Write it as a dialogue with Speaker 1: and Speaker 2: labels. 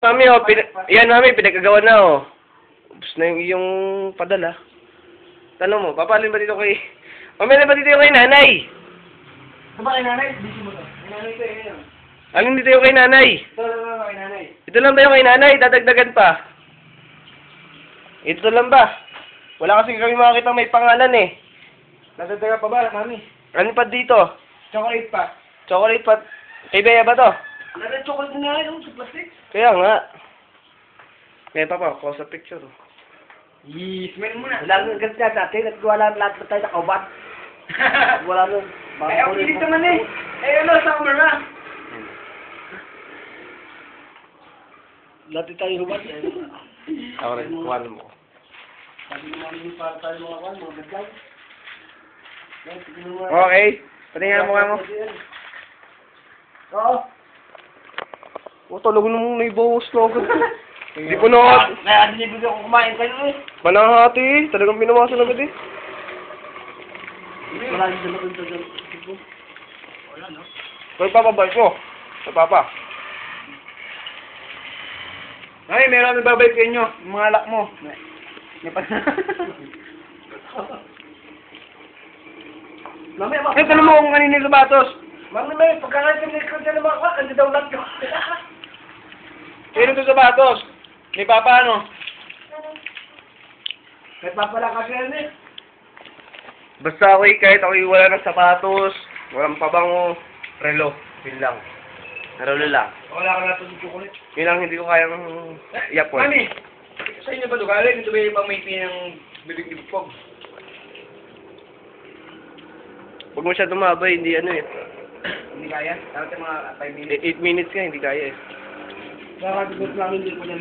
Speaker 1: mami, oh. Yan, mami, pinagkagawa na, oh. Ubus na yung iyong padala. Tanong mo, papalin ba dito kay... Mamaya ba dito yung kay nanay?
Speaker 2: Ano ba kay nanay? Busy mo to. Kay nanay ko eh.
Speaker 1: Alin dito yung kay nanay?
Speaker 2: Ito lang kay nanay.
Speaker 1: Ito lang ba yung kay nanay? Dadagdagan pa. Ito lang ba? Wala kasi kami makakita may pangalan eh.
Speaker 2: Nadadaga pa ba, mami?
Speaker 1: Ano pa dito?
Speaker 2: Chocolate pa.
Speaker 1: Chocolate pa. Kay Bea ba to?
Speaker 2: Chocolate na nga yun sa plastic.
Speaker 1: Kaya nga. Kaya pa, ako sa picture.
Speaker 2: Smell mo na.
Speaker 3: Wala nang ganyan natin at wala lahat na tayo nakaubat. Wala nang...
Speaker 2: Eh, ang pilit naman eh. Eh, ano, summer na.
Speaker 3: Lahat tayo hubat.
Speaker 1: Ako rin, kuha mo.
Speaker 3: Sabi naman para tayo mga ganyan.
Speaker 1: Okay. Patingin mo mukha mo.
Speaker 3: Oo.
Speaker 1: Oh, talaga namang naibawas na agad. Hindi ko na...
Speaker 3: Kaya dinibig ako kumain kayo eh.
Speaker 1: Panahati eh. Talagang pinawasan agad eh.
Speaker 3: Wala yung dalawa yung dalawa. Wala no?
Speaker 1: Kaya papabay ko. Sa papa.
Speaker 2: Ay, meron nagbabay sa inyo. Yung mga alak mo. May pa...
Speaker 3: Mamaya ba?
Speaker 2: Eh, tanong mo kung kanina yung sapatos.
Speaker 3: Mamaya pagkakasin ni Kung dyan naman ako, hindi daw lang yun.
Speaker 2: Sino ito sapatos? May papa ano?
Speaker 3: May papala kasi yan eh.
Speaker 1: Basta ako kahit ako'y wala ng sapatos, walang pabango, relo. Yun lang. Relo lang.
Speaker 2: Wala ka natin ng chocolate.
Speaker 1: Yun lang hindi ko kayang yapon.
Speaker 2: Mami, sa inyo ba ito? Kala ito ba yung pang-maintain ng bibig-bibig-pog?
Speaker 1: Huwag mo siya dumabay, hindi ano eh.
Speaker 2: Hindi kaya? Dapat yung mga 5 minutes.
Speaker 1: 8 minutes ka, hindi kaya eh.
Speaker 3: Kaya kasi namin hindi ko na